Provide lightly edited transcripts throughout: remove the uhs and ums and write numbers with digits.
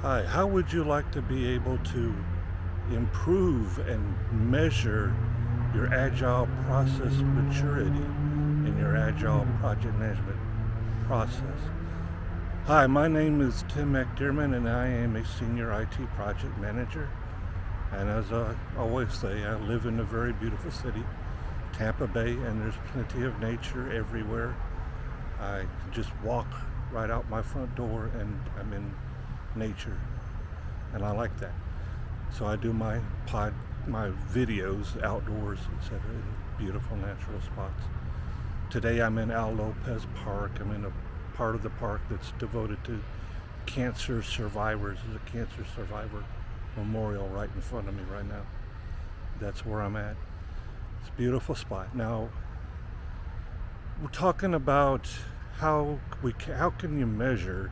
Hi, how would you like to be able to improve and measure your Agile process maturity in your Agile project management process? Hi, my name is Tim McDermott and I am a senior IT project manager. And as I always say, I live in a very beautiful city, Tampa Bay, and there's plenty of nature everywhere. I can just walk right out my front door and I'm in nature, and I like that. So I do my videos outdoors, etc., in beautiful natural spots. Today I'm in Al Lopez Park. I'm in a part of the park that's devoted to cancer survivors. There's a cancer survivor memorial right in front of me right now. That's where I'm at. It's a beautiful spot. Now we're talking about how can you measure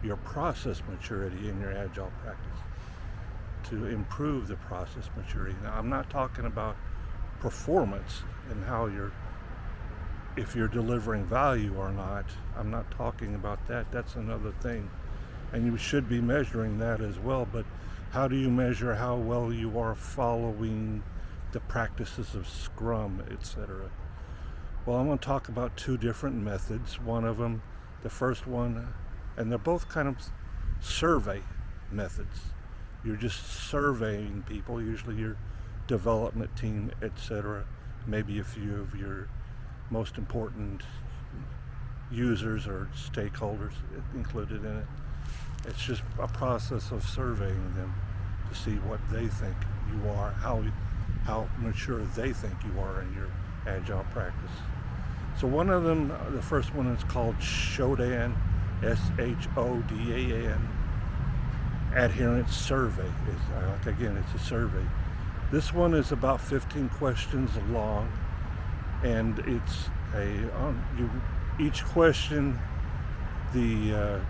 your process maturity in your Agile practice to improve the process maturity. Now, I'm not talking about performance and if you're delivering value or not. I'm not talking about that. That's another thing. And you should be measuring that as well. But how do you measure how well you are following the practices of Scrum, etc.? Well, I'm going to talk about two different methods. One of them, the first one, and they're both kind of survey methods. You're just surveying people, usually your development team, etc., maybe a few of your most important users or stakeholders included in it. It's just a process of surveying them to see what they think you are, how mature they think you are in your Agile practice. So one of them, the first one is called Shodan, Shodan, Adherence Survey. Again, it's a survey. This one is about 15 questions long, and it's each question, the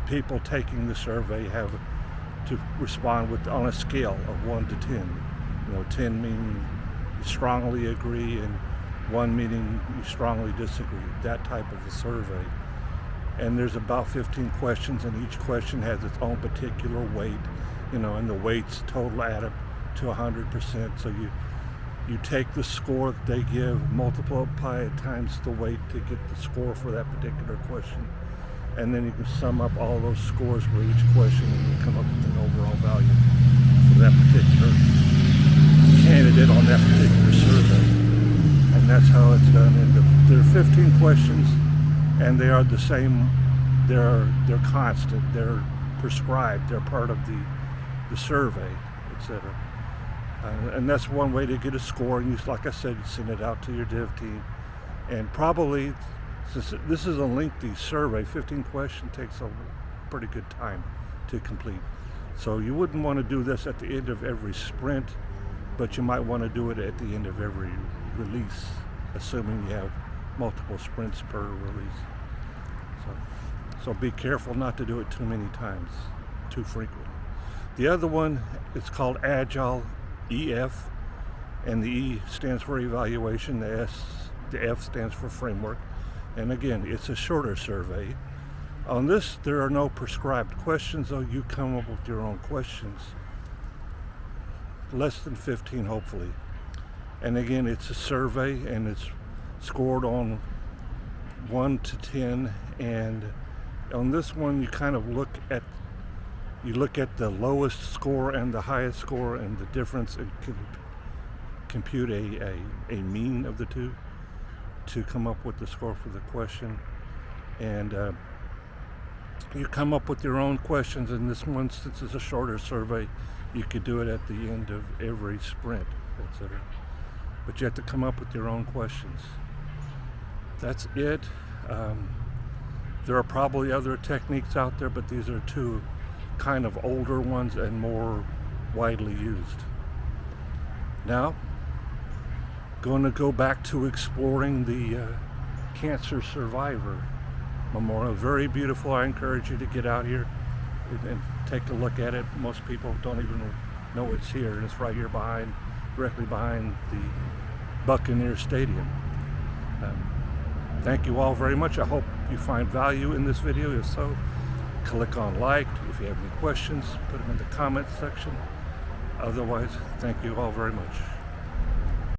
people taking the survey have to respond on a scale of 1 to 10. 10 meaning you strongly agree, and 1 meaning you strongly disagree. That type of a survey. And there's about 15 questions, and each question has its own particular weight, and the weights total add up to 100%. So you take the score that they give, multiply it times the weight to get the score for that particular question. And then you can sum up all those scores for each question, and you come up with an overall value for that particular candidate on that particular survey. And that's how it's done. And there are 15 questions, and they are the same. They're constant. They're prescribed. They're part of the survey, etc. And that's one way to get a score. And like I said, you send it out to your dev team, and probably, since this is a lengthy survey, 15 questions takes a pretty good time to complete. So you wouldn't want to do this at the end of every sprint, but you might want to do it at the end of every release, assuming you have multiple sprints per release. So be careful not to do it too many times, too frequently. The other one, it's called Agile EF, and the E stands for evaluation, the F stands for framework. And again, it's a shorter survey. On this, there are no prescribed questions, though. You come up with your own questions. Less than 15, hopefully. And again, it's a survey, and it's scored on 1 to 10. And on this one, you kind of look at the lowest score and the highest score, and the difference, and compute a mean of the two to come up with the score for the question. And you come up with your own questions. In this one, since it's a shorter survey, you could do it at the end of every sprint, etc. But you have to come up with your own questions. That's it. There are probably other techniques out there, but these are two kind of older ones and more widely used. Now, going to go back to exploring the cancer survivor memorial. Very beautiful. I encourage you to get out here and take a look at it. Most people don't even know it's here, and it's right here directly behind the Buccaneer Stadium. Thank you all very much. I hope you find value in this video. If so, Click on like. If you have any questions, put them in the comments section. Otherwise, thank you all very much.